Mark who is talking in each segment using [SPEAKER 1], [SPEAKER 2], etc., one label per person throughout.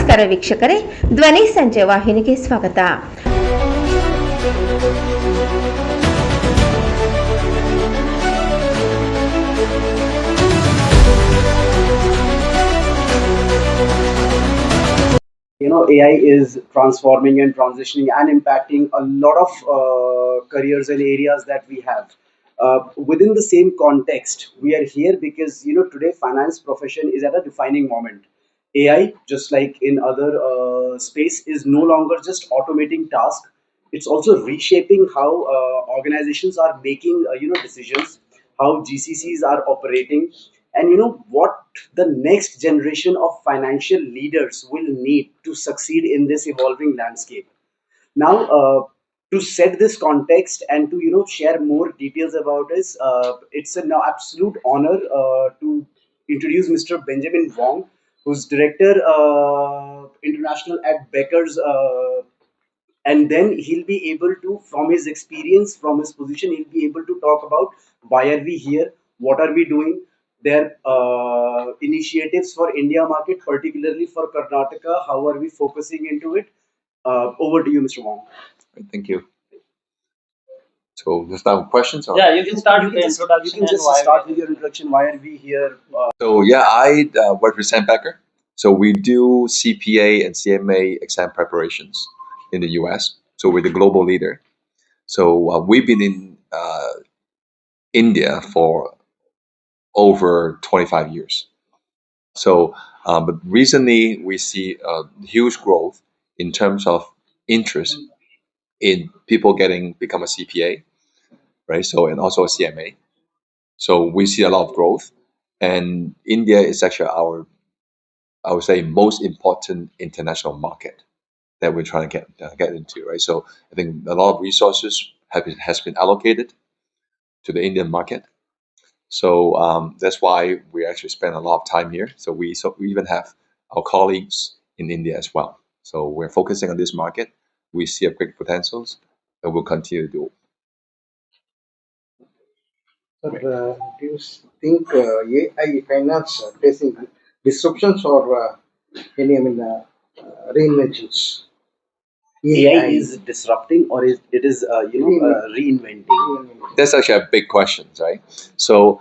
[SPEAKER 1] ನಮಸ್ಕಾರ ವೀಕ್ಷಕರೇ, ಧ್ವನಿ ಸಂಜೆ ವಾಹಿನಿಗೆ ಸ್ವಾಗತ.
[SPEAKER 2] AI is transforming and transitioning and impacting a lot of careers and areas that we have. Within the same context, we are here because today finance profession is at a defining moment. AI, just like in other space, is no longer just automating tasks. It's also reshaping how organizations are making decisions, how GCCs are operating, and what the next generation of financial leaders will need to succeed in this evolving landscape. Now, to set this context and to share more details about this, it's an absolute honor to introduce Mr. Benjamin Wong, who's director international at Becker's, and then he'll be able to, from his experience, from his position, he'll be able to talk about why are we here, what are we doing, their initiatives for India market, particularly for Karnataka, how are we focusing into it. Over to you, Mr. Wong.
[SPEAKER 3] Thank you. So, we'll start with questions? Or?
[SPEAKER 4] Yeah, you can start with the introduction.
[SPEAKER 2] You can just start with your introduction. Why are we here?
[SPEAKER 3] I represent Becker. So, we do CPA and CMA exam preparations in the US. So, we're the global leader. So, we've been in India for over 25 years. So, but recently we see a huge growth in terms of interest in people become a CPA, right? So, and also a CMA. So we see a lot of growth, and India is actually I would say, most important international market that we're trying to get into, right? So I think a lot of resources has been allocated to the Indian market. So that's why we actually spend a lot of time here. So we even have our colleagues in India as well. So we're focusing on this market. We see a great potentials, and we'll continue to do.
[SPEAKER 5] Sir, do you think AI finance facing disruptions or any reinventions?
[SPEAKER 2] AI is disrupting, or it is reinventing?
[SPEAKER 3] That's actually a big question, right? So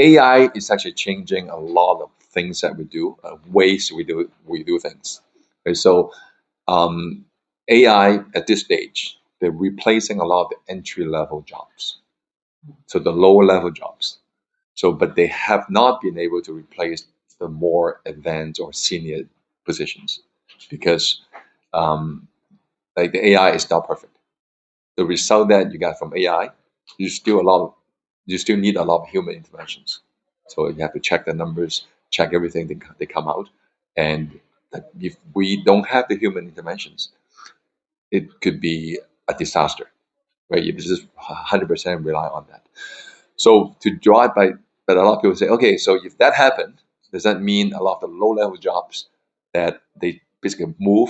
[SPEAKER 3] AI is actually changing a lot of things that we do, ways we do things. Okay, so AI at this stage, they're replacing a lot of the entry-level jobs, so the lower-level jobs. So, but they have not been able to replace the more advanced or senior positions because, like the AI is not perfect. The result that you get from AI, you still need a lot of human interventions. So you have to check the numbers, check everything they come out, and if we don't have the human interventions, it could be a disaster, right? You just 100% rely on that. So to draw it but a lot of people say, okay, so if that happened, does that mean a lot of the low-level jobs that they basically move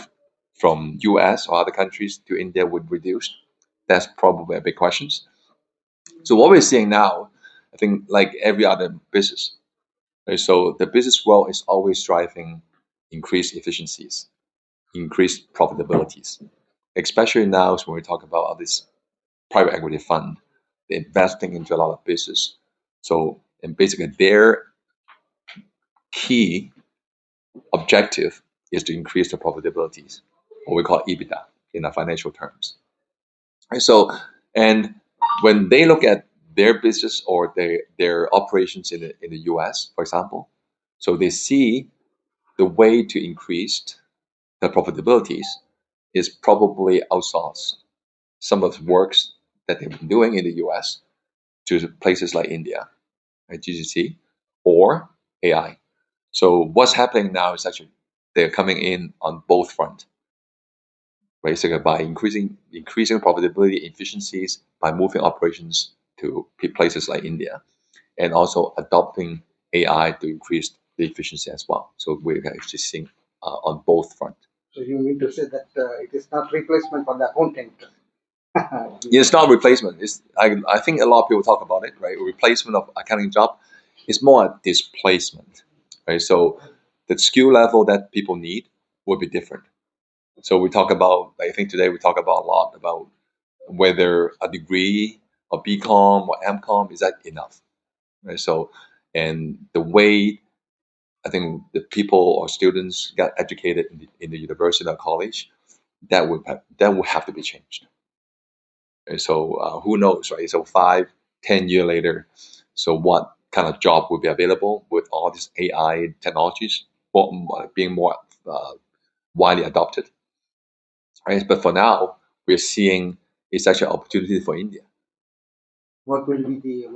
[SPEAKER 3] from US or other countries to India would reduce? That's probably a big question. So what we're seeing now, I think, like every other business, right? So the business world is always driving increased efficiencies, increased profitabilities, especially now when we talk about all this private equity fund, they're investing into a lot of business. So, and basically their key objective is to increase the profitabilities, what we call EBITDA in our financial terms. And so, and when they look at their business or their operations in the US, for example, so they see the way to increase the profitabilities is probably outsource some of the works that they've been doing in the US to places like India, right, GCC, or AI. So what's happening now is actually they're coming in on both fronts, basically by increasing profitability efficiencies by moving operations to places like India, and also adopting AI to increase the efficiency as well. So we're actually seeing on both fronts.
[SPEAKER 5] So you mean to say that it is not replacement for the accountant?
[SPEAKER 3] It's not replacement. I think a lot of people talk about it, right? Replacement of accounting job is more a displacement, right? So the skill level that people need will be different. So we talk about, I think today we talk about a lot about whether a degree or BCom or MCom, is that enough, right? So, and the way I think the people or students got educated in the university or college, that would have to be changed. Right? So who knows, right? So 5, 10 years later, so what kind of job will be available with all these AI technologies being more widely adopted, right? But for now, we're seeing it's actually an opportunity for India.
[SPEAKER 5] What will be the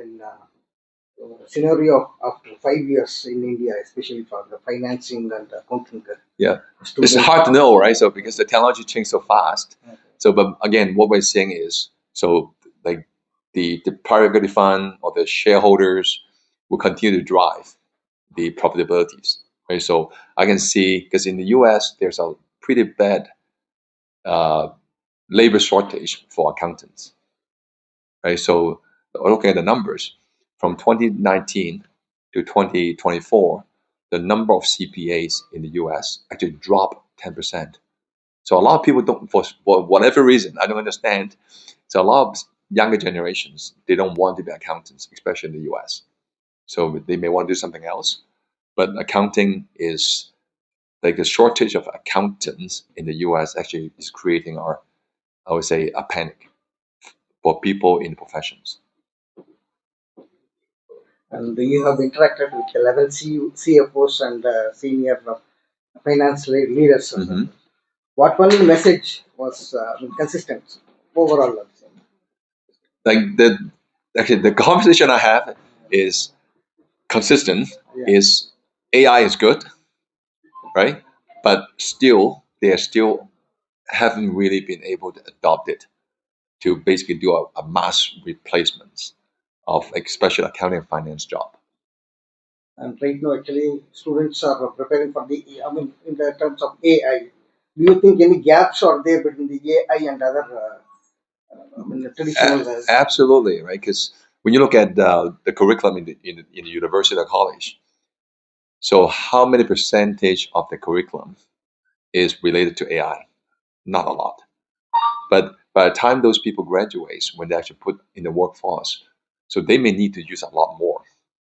[SPEAKER 5] scenario after 5 years in India, especially for the financing and accounting?
[SPEAKER 3] Yeah, it's
[SPEAKER 5] Students.
[SPEAKER 3] hard to know, right? So because the technology changed so fast.
[SPEAKER 5] Okay.
[SPEAKER 3] So, but again, what we're saying is, so like the private equity fund or the shareholders will continue to drive the profitabilities, right? So I can see, because in the U.S. there's a pretty bad labor shortage for accountants, right? So looking at the numbers from 2019 to 2024, the number of CPAs in the U.S. actually dropped 10%. So a lot of people don't, for whatever reason, I don't understand. So a lot of younger generations, they don't want to be accountants, especially in the U.S. So they may want to do something else. But accounting is like the shortage of accountants in the U.S. actually is creating I would say, a panic for people in professions.
[SPEAKER 5] And you have interacted with the level CFOs and senior finance leaders.
[SPEAKER 3] Mhm.
[SPEAKER 5] What one message was consistent overall? I'd say?
[SPEAKER 3] Like the conversation I have is consistent.
[SPEAKER 5] Yeah.
[SPEAKER 3] Is AI is good, right? But still, they are still haven't really been able to adopt it to basically do a mass replacement of like special accounting and finance job.
[SPEAKER 5] And right now, actually, students are preparing for the, I mean, in the terms of AI. Do you think any gaps are there between the AI and other, I mean, the traditional?
[SPEAKER 3] Absolutely, right? Because when you look at the curriculum in the university or college, so how many percentage of the curriculum is related to AI? Not a lot. But by the time those people graduate, when they actually put in the workforce, so they may need to use a lot more,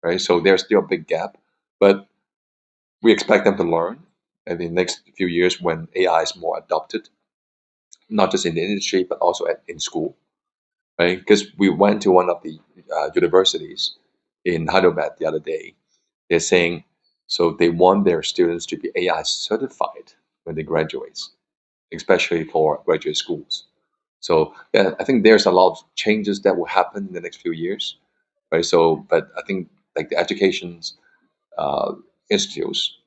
[SPEAKER 3] right? So there's still a big gap, but we expect them to learn in the next few years when AI is more adopted, not just in the industry but also in school, right? Because we went to one of the universities in Hyderabad the other day. They're saying so they want their students to be AI certified when they graduate, especially for graduate schools. So yeah, I think there's a lot of changes that will happen in the next few years, right? So, but I think like the education's uh, institutes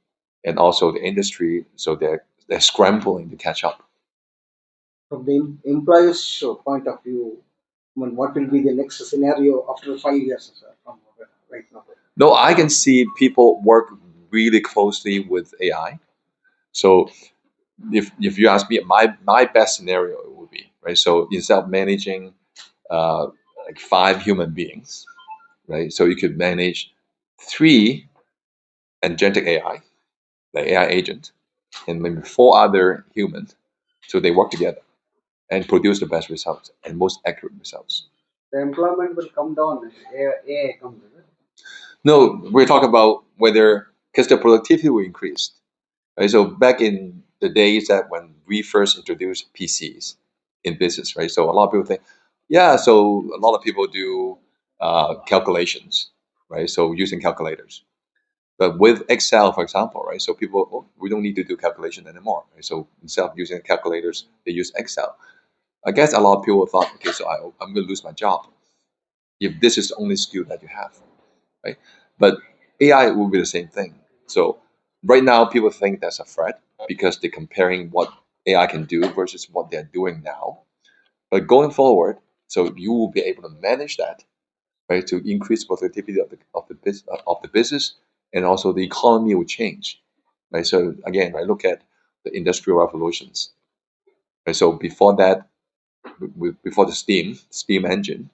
[SPEAKER 3] and also the industry, so they're scrambling to catch up.
[SPEAKER 5] From the employer's point of view, I mean, what will be the next scenario after 5 years, sir, from right now?
[SPEAKER 3] No, I can see people work really closely with AI. So if you ask me, my best scenario it would be right. So instead of managing uh, like 5 human beings, right? So you could manage 3 agentic AI, the AI agent, and maybe 4 other humans. So they work together and produce the best results and most accurate results.
[SPEAKER 5] The employment will come down. AI comes.
[SPEAKER 3] No, we're talking about whether because the productivity will increase. Right? So back in the days that when we first introduced PCs in business, right? So a lot of people think, yeah, so a lot of people do calculations, right? So using calculators. But with Excel, for example, right? So people, oh, we don't need to do calculation anymore, right? So instead of using calculators, they use Excel. I guess a lot of people thought, okay, so I'm going to lose my job if this is the only skill that you have, right? But AI will be the same thing. So right now, people think that's a threat because they're comparing what AI can do versus what they're doing now. But going forward, so you will be able to manage that, right, to increase productivity of the business, and also the economy will change, right? So again, I look at the industrial revolutions, right? So before that, before the steam engine,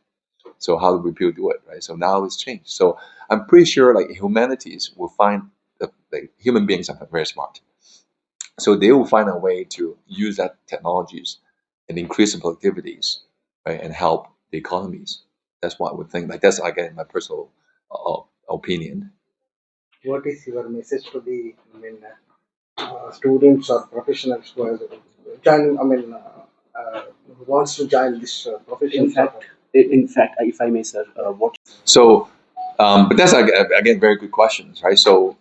[SPEAKER 3] so how do people do it, right? So now it's changed. So I'm pretty sure like humanities will find like human beings are very smart. So they will find a way to use that technologies and increase the productivities, right, and help the economies. That's what I would think. Like that's again my personal opinion.
[SPEAKER 5] What is your message to the students or professionals who are joining? Who wants to join this profession?
[SPEAKER 2] In fact, if I may, sir, what
[SPEAKER 3] So, but that's again very good questions, right? So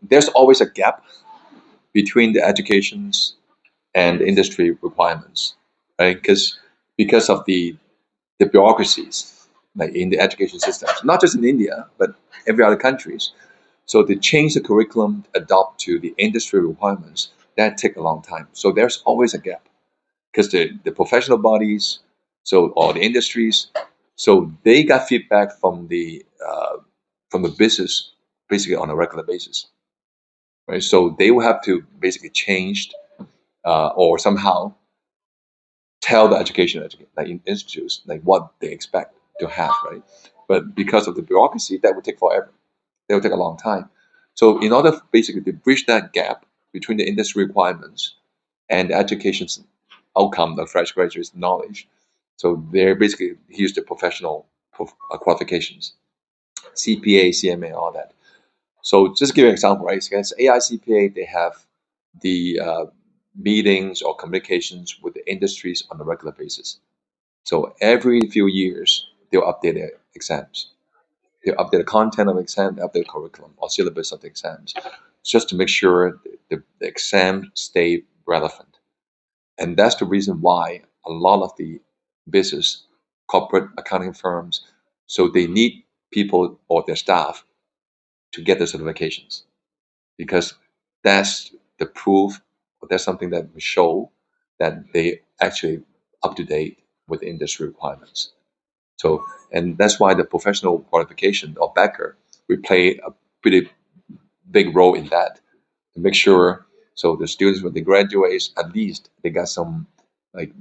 [SPEAKER 3] there's always a gap between the educations and industry requirements, right? Because of the bureaucracies like in the education systems, not just in India but every other countries. So to change the curriculum, adopt to the industry requirements, that take a long time. So there's always a gap because the professional bodies, so all the industries, so they got feedback from the business basically on a regular basis, right? So they will have to basically change or somehow tell the like in institutes like what they expect to have, right? But because of the bureaucracy, that would take forever. That would take a long time. So in order basically to bridge that gap between the industry requirements and the education's outcome, the fresh graduates' knowledge, so they're basically use the professional qualifications, CPA, CMA, all that. So just to give you an example, right? So against AI CPA, they have the meetings or communications with the industries on a regular basis. So every few years, they'll update their exams. They'll update the content of the exam, they'll update the curriculum or syllabus of the exams, just to make sure the exam stay relevant. And that's the reason why a lot of the business, corporate accounting firms, so they need people or their staff to get the certifications because that's the proof, or that's something that will show that they actually up to date with industry requirements. So, and that's why the professional qualification or backer will play a pretty big role in that to make sure so the students when they graduate at least they got some like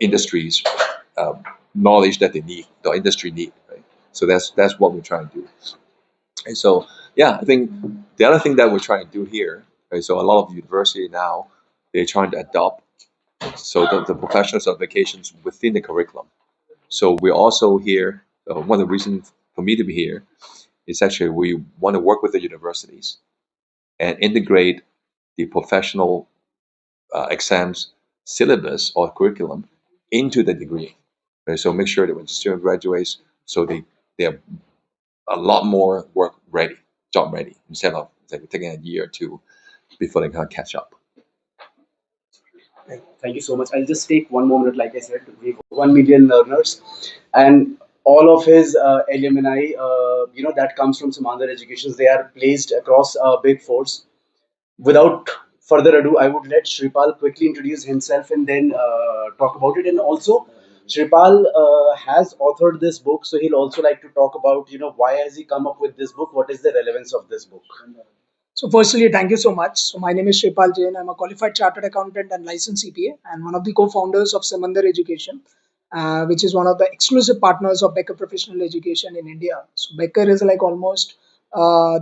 [SPEAKER 3] industries uh, knowledge that they need, the industry need, right? So that's what we're trying to do. And so, yeah, I think the other thing that we're trying to do here, right? So a lot of university now they're trying to adopt so the professional certifications within the curriculum. So we're also here. One of the reasons for me to be here is actually we want to work with the universities and integrate the professional exams syllabus or curriculum into the degree. Right? So make sure that when the student graduates, so they're a lot more work ready, job ready, instead of like, taking a year or two before they can catch up.
[SPEAKER 2] Thank you so much. I'll just take one more minute. Like I said, we have 1 million learners, and all of his alumni, that comes from some other educations. They are placed across big fours. Without further ado, I would let Shripal quickly introduce himself and then talk about it. And also, Shripal has authored this book, so he'll also like to talk about, why has he come up with this book? What is the relevance of this book?
[SPEAKER 4] So firstly, thank you so much. So my name is Shripal Jain. I'm a qualified chartered accountant and licensed CPA and one of the co-founders of Samandar Education, which is one of the exclusive partners of Becker Professional Education in India. So Becker is like almost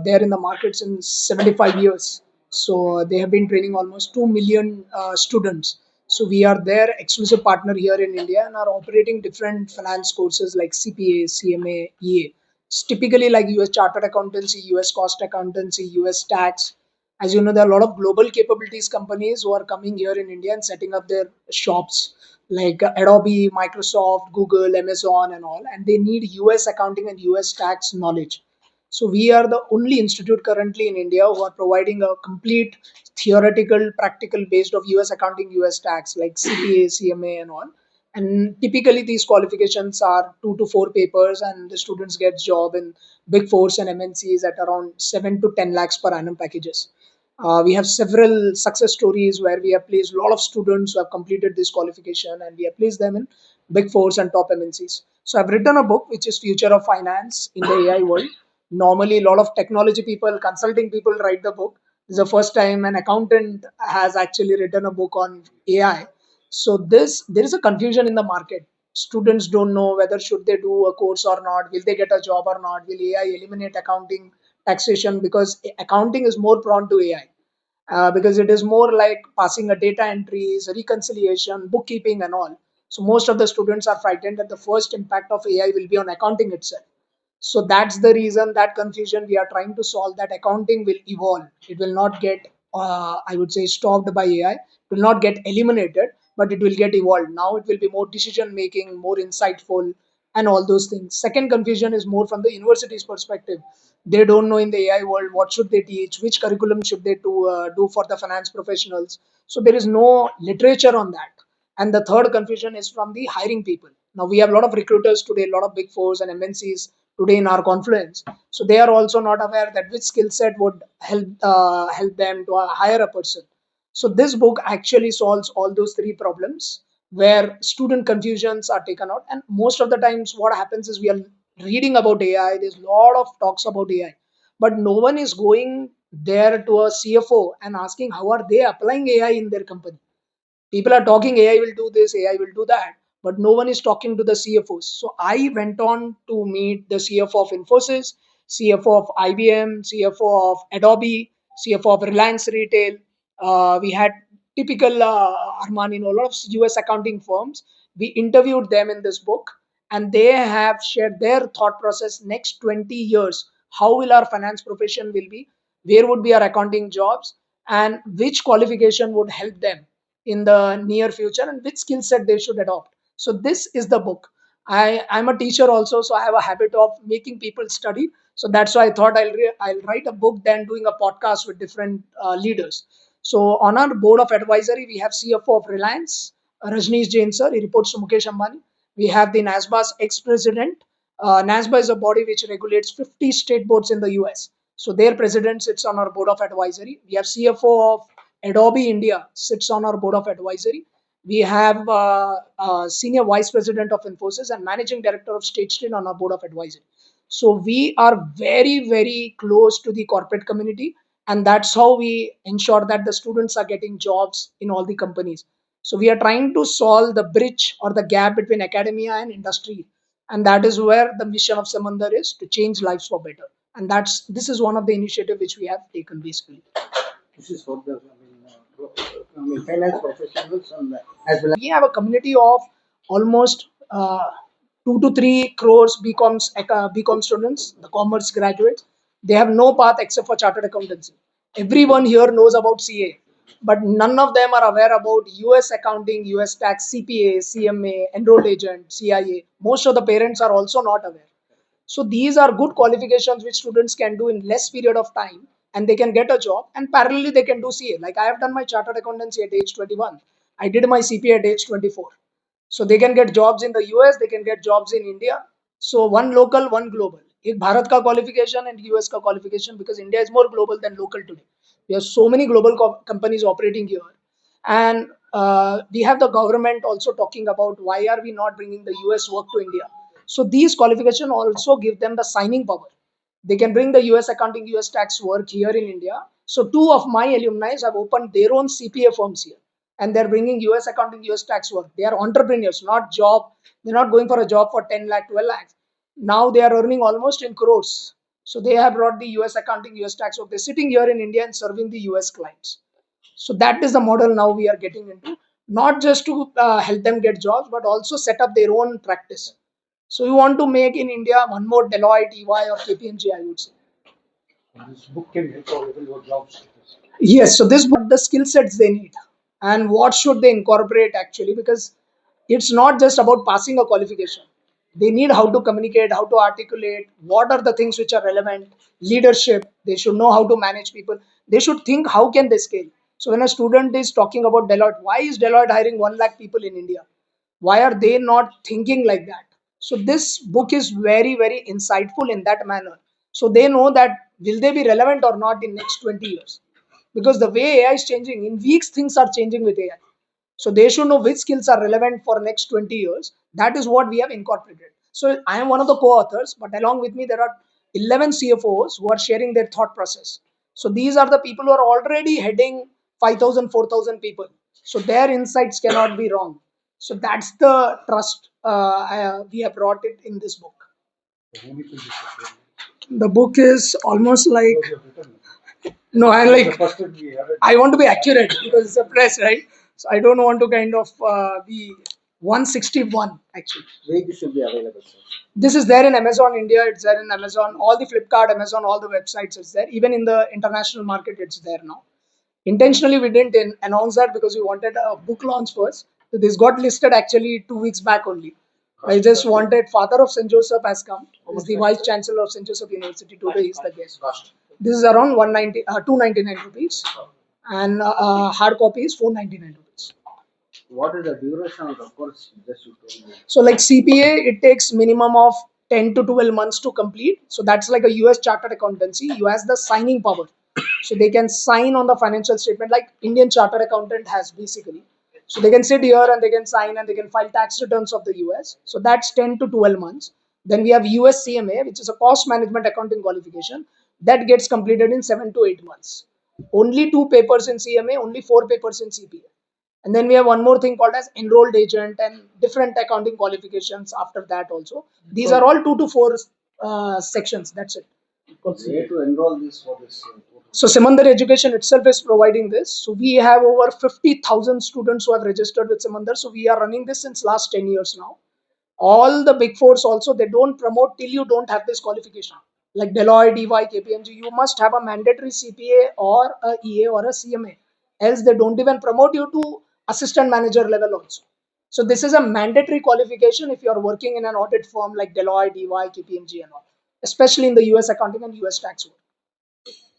[SPEAKER 4] there in the market since 75 years. So they have been training almost 2 million students. So we are their exclusive partner here in India and are operating different finance courses like CPA, CMA, EA. It's typically like US chartered accountancy, US cost accountancy, US tax. As you know, there are a lot of global capabilities companies who are coming here in India and setting up their shops like Adobe, Microsoft, Google, Amazon, and all. And they need US accounting and US tax knowledge. So we are the only institute currently in India who are providing a complete theoretical, practical based of US accounting, US tax like CPA, CMA, and all. And typically these qualifications are 2 to 4 papers, and the students get job in big fours and MNCs at around 7 to 10 lakhs per annum packages. We have several success stories where we have placed a lot of students who have completed this qualification, and we have placed them in big fours and top MNCs. So I've written a book which is Future of Finance in the AI World. Normally, a lot of technology people, consulting people write the book. This is the first time an accountant has actually written a book on AI. So there is a confusion in the market. Students don't know whether should they do a course or not. Will they get a job or not? Will AI eliminate accounting taxation, because accounting is more prone to AI. Because it is more like passing a data entries, reconciliation, bookkeeping, and all. So most of the students are frightened that the first impact of AI will be on accounting itself. So that's the reason, that confusion we are trying to solve, that accounting will evolve. It will not get, I would say, stopped by AI. It will not get eliminated, but it will get evolved. Now it will be more decision making, more insightful, and all those things. Second confusion is more from the university's perspective. They don't know in the AI world what should they teach, which curriculum should they do for the finance professionals. So there is no literature on that. And the third confusion is from the hiring people. Now we have a lot of recruiters today, a lot of big fours and MNCs today in our confluence. So they are also not aware that which skill set would help them to hire a person. So this book actually solves all those three problems, where student confusions are taken out. And most of the times what happens is, we are reading about AI, there's a lot of talks about AI, but no one is going there to a CFO and asking how are they applying AI in their company. People are talking AI will do this, AI will do that, but no one is talking to the CFOs. So I went on to meet the CFO of Infosys, CFO of IBM, CFO of Adobe, CFO of Reliance Retail. We had typical Armani, a lot of US accounting firms. We interviewed them in this book, and they have shared their thought process next 20 years. How will our finance profession will be? Where would be our accounting jobs? And which qualification would help them in the near future, and which skill set they should adopt. So this is the book. I'm a teacher also, so I have a habit of making people study. So that's why I thought I'll write a book than doing a podcast with different leaders. So on our board of advisory, we have CFO of Reliance, Rajneesh Jain sir. He reports to Mukesh Ambani. We have the NASBA's ex-president. NASBA is a body which regulates 50 state boards in the US. So their president sits on our board of advisory. We have CFO of Adobe India, sits on our board of advisory. We have senior vice president of Infosys and managing director of State Street on our board of advisory. So we are very, very close to the corporate community, and that's how we ensure that the students are getting jobs in all the companies. So we are trying to solve the bridge or the gap between academia and industry, and that is where the mission of Samandar is, to change lives for better. And this is one of the initiative which we have taken basically.
[SPEAKER 5] This is for the finance professionals and as well as
[SPEAKER 4] We have a community of almost 2 to 3 crores BCom students, the commerce graduates. They have no path except for chartered accountancy. Everyone here knows about CA, but none of them are aware about US accounting, US tax, CPA, CMA, enrolled agent, CIA. Most of the parents are also not aware. So these are good qualifications which students can do in less period of time, and they can get a job, and parallelly they can do CA. Like I have done my chartered accountancy at age 21. I did my CPA at age 24. So they can get jobs in the US, they can get jobs in India. So one local, one global. एक भारत का qualification and US का qualification, because India is more global than local today. We have so many global companies operating here, and we have the government also talking about why are we not bringing the US work to India. So these qualifications also give them the signing power. They can bring the US accounting, US tax work here in India. So two of my alumni have opened their own CPA firms here, and they're bringing US accounting, US tax work. They are entrepreneurs, not job. They're not going for a job for 10 lakh, 12 lakhs. Now they are earning almost in crores. So they have brought the US accounting, US tax work. They're sitting here in India and serving the US clients. So that is the model now we are getting into, not just to help them get jobs, but also set up their own practice. So we want to make in India one more Deloitte, EY, or KPMG, I would say.
[SPEAKER 5] this book can help all level your jobs.
[SPEAKER 4] Yes, so this book, the skill sets they need and what should they incorporate actually, because it's not just about passing a qualification. They need how to communicate, how to articulate, what are the things which are relevant, leadership. They should know how to manage people. They should think how can they scale. So when a student is talking about Deloitte, why is Deloitte hiring 1 lakh people in India? Why are they not thinking like that? So this book is very, very insightful in that manner. So they know that will they be relevant or not in next 20 years? Because the way AI is changing, in weeks things are changing with AI. So they should know which skills are relevant for next 20 years. That is what we have incorporated. So I am one of the co-authors, but along with me there are 11 CFOs who are sharing their thought process. So these are the people who are already heading 5,000, 4,000 people. So their insights cannot be wrong. So that's the trust we have brought it in this book. The book is almost like,
[SPEAKER 5] Because you have written.
[SPEAKER 4] no, I
[SPEAKER 5] The
[SPEAKER 4] like,
[SPEAKER 5] first one we had it.
[SPEAKER 4] I want to be accurate because it's a press, right? So I don't want to kind of be 161 actually.
[SPEAKER 5] Where this will be available, sir?
[SPEAKER 4] This is there in Amazon India, it's there in Amazon, all the Flipkart, Amazon, all the websites it's there. Even in the international market, it's there now. Intentionally, we didn't announce that because we wanted a book launch first. So this got listed actually 2 weeks back only. I just wanted father of St. Joseph has come. He's the vice chancellor of St. Joseph University. Today is the guest.
[SPEAKER 5] Cost.
[SPEAKER 4] This is around 299 rupees, and hard copy is 499 rupees.
[SPEAKER 5] What is the duration of the course? Just you told me.
[SPEAKER 4] So like CPA, it takes minimum of 10 to 12 months to complete. So that's like a US chartered accountancy. You has the signing power. So they can sign on the financial statement like Indian chartered accountant has basically. So they can sit here and they can sign and they can file tax returns of the US. So that's 10 to 12 months. Then we have US CMA, which is a cost management accounting qualification that gets completed in 7 to 8 months. Only 2 papers in CMA, only 4 papers in CPA. And then we have one more thing called as enrolled agent and different accounting qualifications after that also. These are all 2 to 4 sections. That's it.
[SPEAKER 5] Where to enroll this for this?
[SPEAKER 4] So Samandar Education itself is providing this. So we have over 50,000 students who have registered with Samandar. So we are running this since last 10 years now. All the big fours also, they don't promote till you don't have this qualification. Like Deloitte, EY, KPMG, you must have a mandatory CPA or a EA or a CMA. Else they don't even promote you to assistant manager level also. So this is a mandatory qualification if you are working in an audit firm like Deloitte, EY, KPMG and all, especially in the US accounting and US tax work.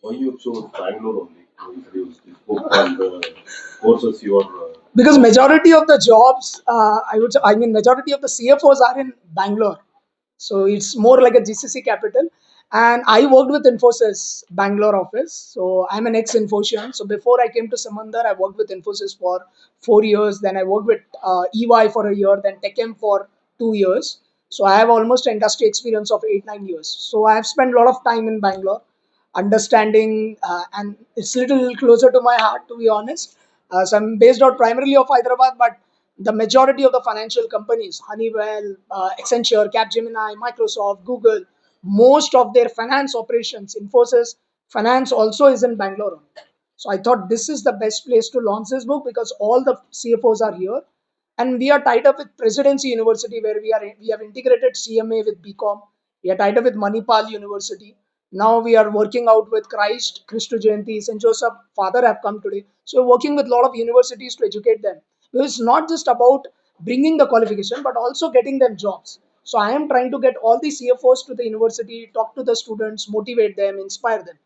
[SPEAKER 6] Why you chose Bangalore only to introduce this book and the courses you are?
[SPEAKER 4] Because majority of the jobs, majority of the CFOs are in Bangalore. So it's more like a GCC capital. And I worked with Infosys Bangalore office. So I'm an ex-Infosian. So before I came to Samandar, I worked with Infosys for 4 years. Then I worked with EY for a year, then TechM for 2 years. So I have almost industry experience of 8-9 years. So I have spent a lot of time in Bangalore understanding, and it's a little closer to my heart, to be honest. So I'm based out primarily of Hyderabad, but the majority of the financial companies, Honeywell, Accenture, Capgemini, Microsoft, Google, most of their finance operations, Infosys finance also is in Bangalore. So I thought this is the best place to launch this book because all the CFOs are here, and we are tied up with Presidency University where we have integrated CMA with BCom. We are tied up with Manipal University. Now we are working out with Christ Jayanti, St. Joseph, Father have come today. So we're working with a lot of universities to educate them. It's not just about bringing the qualification, but also getting them jobs. So I am trying to get all the CFOs to the university, talk to the students, motivate them, inspire them.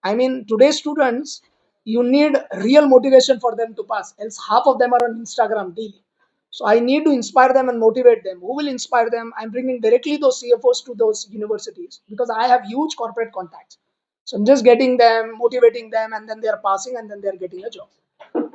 [SPEAKER 4] I mean, today's students, you need real motivation for them to pass. Else half of them are on Instagram daily. So I need to inspire them and motivate them. Who will inspire them? I'm bringing directly those CFOs to those universities because I have huge corporate contacts. So I'm just getting them, motivating them, and then they are passing and then they are getting a job.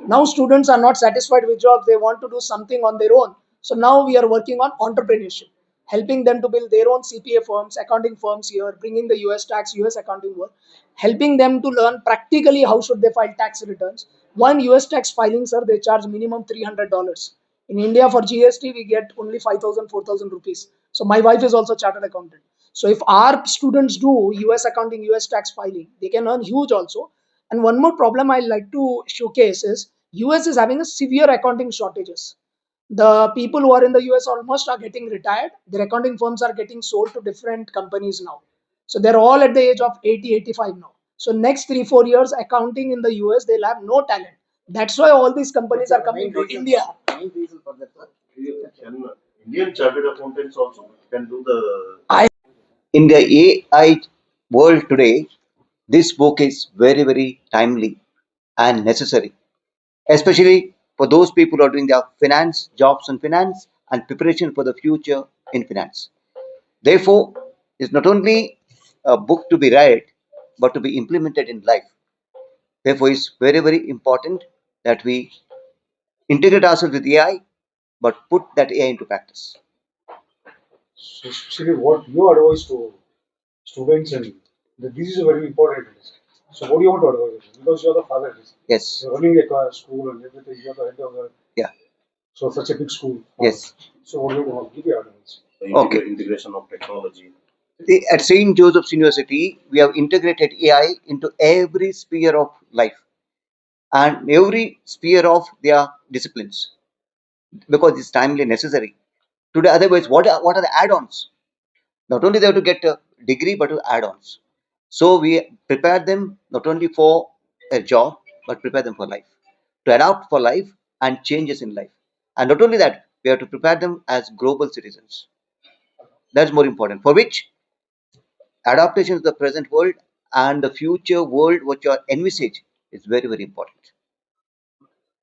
[SPEAKER 4] Now students are not satisfied with jobs. They want to do something on their own. So now we are working on entrepreneurship, helping them to build their own CPA firms, accounting firms here, bringing the US tax, US accounting work, helping them to learn practically how should they file tax returns. One US tax filing, sir, they charge minimum $300. In India for GST, we get only 5,000, 4,000 rupees. So my wife is also chartered accountant. So if our students do US accounting, US tax filing, they can earn huge also. And one more problem I like to showcase is US is having a severe accounting shortages. The people who are in the US almost are getting retired. Their accounting firms are getting sold to different companies now. So they're all at the age of 80, 85 now. So next 3-4 years, accounting in the US, they'll have no talent. That's why all these companies are coming to India.
[SPEAKER 5] Main reason for that, sir.
[SPEAKER 6] Can Indian chartered accountants also can do the?
[SPEAKER 7] In the AI world today, this book is very, very timely and necessary, especially for those people who are doing their finance, jobs in finance, and preparation for the future in finance. Therefore, it's not only a book to be read, but to be implemented in life. Therefore, it's very, very important that we integrate ourselves with AI, but put that AI into practice.
[SPEAKER 5] So, especially what you advise to students and this is very important. So, what do you want to advise? Because you are the father.
[SPEAKER 7] Yes.
[SPEAKER 5] You're running a school and everything. You are the head of the.
[SPEAKER 7] Yeah.
[SPEAKER 5] So, such a big school.
[SPEAKER 7] Yes.
[SPEAKER 5] So, what do you want to give your advice?
[SPEAKER 7] Okay.
[SPEAKER 6] Integration of technology.
[SPEAKER 7] At St. Joseph's University, we have integrated AI into every sphere of life and every sphere of their disciplines because it's timely necessary. Today, otherwise, what are the add-ons? Not only they have to get a degree, but to add-ons. So we prepare them not only for a job, but prepare them for life, to adapt for life and changes in life. And not only that, we have to prepare them as global citizens. That's more important. For which adaptation to the present world and the future world what you are envisage is very, very important.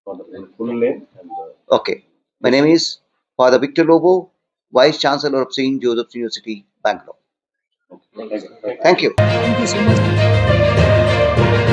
[SPEAKER 6] For the full name and
[SPEAKER 7] Okay. My name is Father Victor Lobo, Vice Chancellor of St. Joseph's University, Bangalore.
[SPEAKER 6] the.
[SPEAKER 7] Thank you.
[SPEAKER 4] Thank you so much.